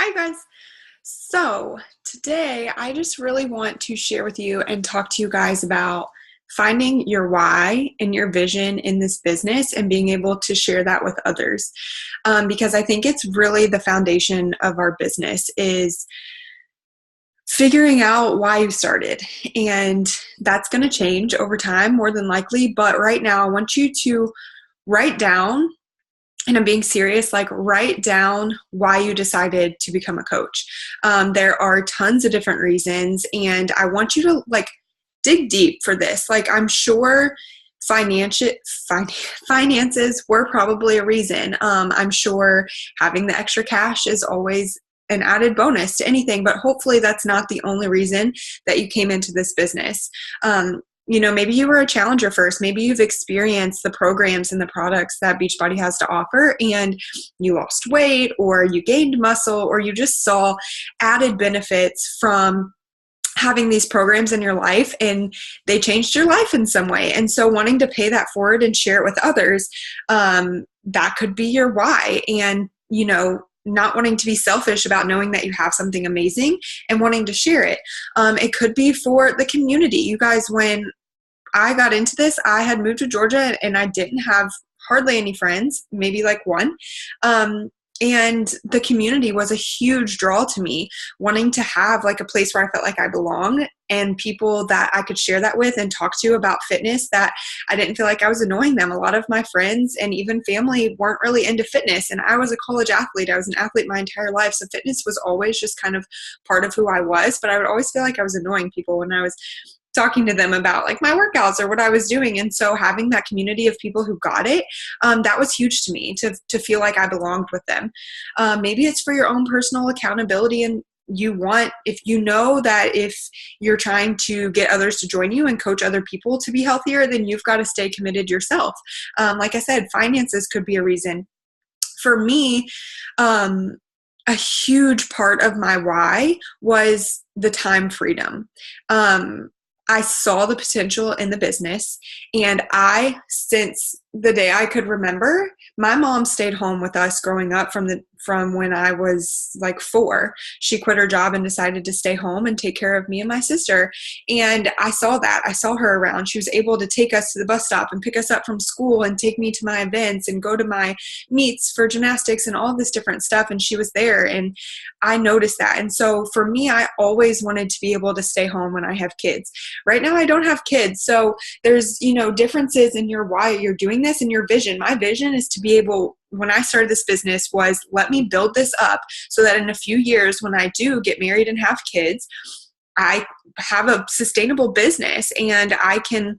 Hi, guys. So, today I just really want to share with you and talk to you guys about finding your why and your vision in this business and being able to share that with others. Because I think it's really the foundation of our business is figuring out why you started. And that's going to change over time, more than likely. But right now, I want you to write down, and I'm being serious, like write down why you decided to become a coach. There are tons of different reasons, and I want you to dig deep for this. Like, I'm sure finances were probably a reason. I'm sure having the extra cash is always an added bonus to anything, but hopefully that's not the only reason that you came into this business. Maybe you were a challenger first. Maybe you've experienced the programs and the products that Beachbody has to offer, and you lost weight, or you gained muscle, or you just saw added benefits from having these programs in your life, and they changed your life in some way. And so wanting to pay that forward and share it with others, that could be your why. And, not wanting to be selfish about knowing that you have something amazing and wanting to share it. It could be for the community. You guys, when I got into this, I had moved to Georgia and I didn't have hardly any friends, maybe like one. And the community was a huge draw to me, wanting to have like a place where I felt like I belong and people that I could share that with and talk to about fitness, that I didn't feel like I was annoying them. A lot of my friends and even family weren't really into fitness, and I was a college athlete. I was an athlete my entire life, so fitness was always just kind of part of who I was, but I would always feel like I was annoying people when I was talking to them about like my workouts or what I was doing. And so having that community of people who got it, that was huge to me, to feel like I belonged with them. Maybe it's for your own personal accountability, and if you know that if you're trying to get others to join you and coach other people to be healthier, then you've got to stay committed yourself. Like I said, finances could be a reason. For me, a huge part of my why was the time freedom. I saw the potential in the business, and since the day I could remember, my mom stayed home with us growing up from when I was like 4. She quit her job and decided to stay home and take care of me and my sister. And I saw that. I saw her around. She was able to take us to the bus stop and pick us up from school and take me to my events and go to my meets for gymnastics and all this different stuff. And she was there, and I noticed that. And so for me, I always wanted to be able to stay home when I have kids. Right now, I don't have kids. So there's, differences in your why you're doing this and your vision. My vision is to be able, when I started this business, was let me build this up so that in a few years, when I do get married and have kids, I have a sustainable business and I can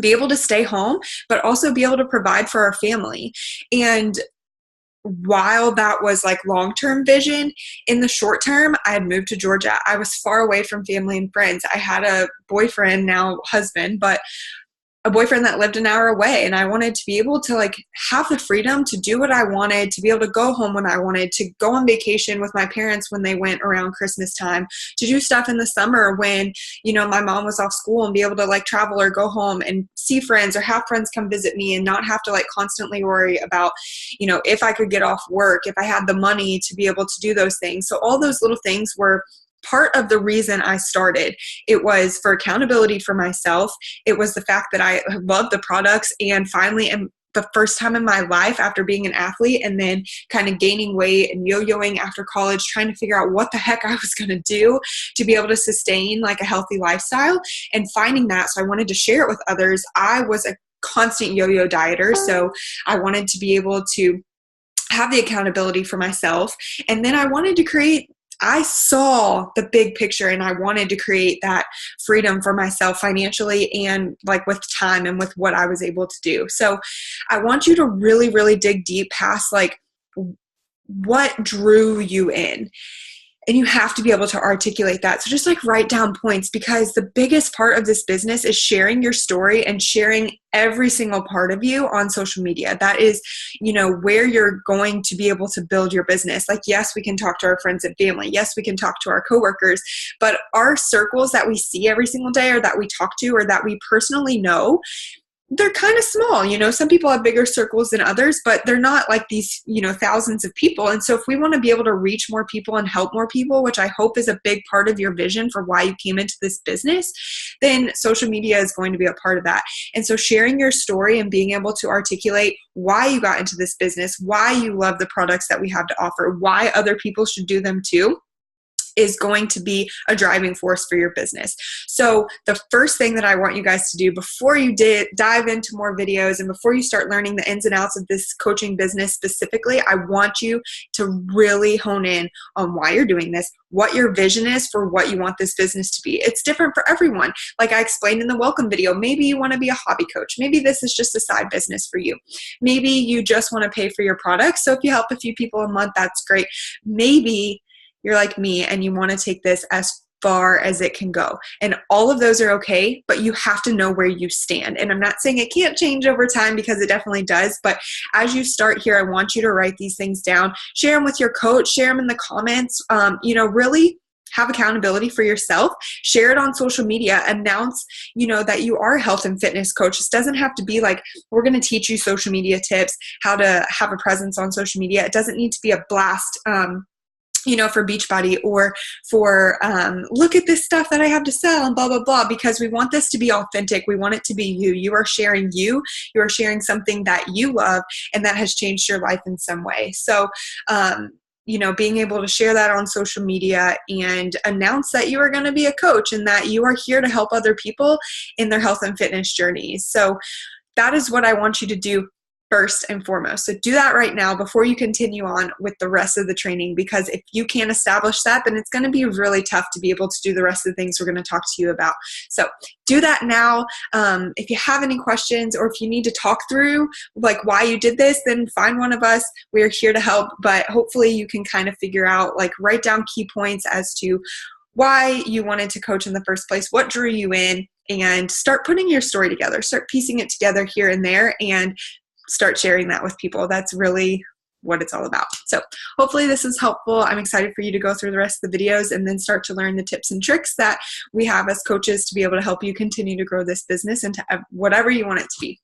be able to stay home, but also be able to provide for our family. And while that was like long-term vision, in the short term, I had moved to Georgia. I was far away from family and friends. I had a boyfriend, now husband, but a boyfriend that lived an hour away, and I wanted to be able to like have the freedom to do what I wanted, to be able to go home when I wanted, to go on vacation with my parents when they went around Christmas time, to do stuff in the summer when, my mom was off school, and be able to like travel or go home and see friends or have friends come visit me and not have to like constantly worry about, if I could get off work, if I had the money to be able to do those things. So all those little things were part of the reason I started. It was for accountability for myself. It was the fact that I love the products, and finally the first time in my life, after being an athlete and then kind of gaining weight and yo-yoing after college, trying to figure out what the heck I was going to do to be able to sustain like a healthy lifestyle, and finding that. So I wanted to share it with others. I was a constant yo-yo dieter, so I wanted to be able to have the accountability for myself. And then I saw the big picture, and I wanted to create that freedom for myself financially and like with time and with what I was able to do. So I want you to really, really dig deep past like what drew you in. And you have to be able to articulate that. So just like write down points, because the biggest part of this business is sharing your story and sharing every single part of you on social media. That is, where you're going to be able to build your business. Like, yes, we can talk to our friends and family. Yes, we can talk to our coworkers, but our circles that we see every single day, or that we talk to, or that we personally know, they're kind of small. You know, some people have bigger circles than others, but they're not like these, you know, thousands of people. And so if we want to be able to reach more people and help more people, which I hope is a big part of your vision for why you came into this business, then social media is going to be a part of that. And so sharing your story and being able to articulate why you got into this business, why you love the products that we have to offer, why other people should do them too, is going to be a driving force for your business. So the first thing that I want you guys to do before you dive into more videos and before you start learning the ins and outs of this coaching business specifically, I want you to really hone in on why you're doing this, what your vision is for what you want this business to be. It's different for everyone. Like I explained in the welcome video, maybe you want to be a hobby coach. Maybe this is just a side business for you. Maybe you just want to pay for your products. So if you help a few people a month, that's great. Maybe you're like me and you want to take this as far as it can go. And all of those are okay, but you have to know where you stand. And I'm not saying it can't change over time, because it definitely does. But as you start here, I want you to write these things down, share them with your coach, share them in the comments, you know, really have accountability for yourself, share it on social media, announce, you know, that you are a health and fitness coach. This doesn't have to be like, we're going to teach you social media tips, how to have a presence on social media. It doesn't need to be a blast, you know, for Beachbody or for look at this stuff that I have to sell and blah, blah, blah, because we want this to be authentic. We want it to be you. You are sharing you. You are sharing something that you love and that has changed your life in some way. So, you know, being able to share that on social media and announce that you are going to be a coach and that you are here to help other people in their health and fitness journeys. So that is what I want you to do first and foremost. So do that right now before you continue on with the rest of the training, because if you can't establish that, then it's going to be really tough to be able to do the rest of the things we're going to talk to you about. So do that now. If you have any questions or if you need to talk through like why you did this, then find one of us. We're here to help, but hopefully you can kind of figure out, like, write down key points as to why you wanted to coach in the first place, what drew you in, and start putting your story together, start piecing it together here and there, and start sharing that with people. That's really what it's all about. So hopefully this is helpful. I'm excited for you to go through the rest of the videos and then start to learn the tips and tricks that we have as coaches to be able to help you continue to grow this business into whatever you want it to be.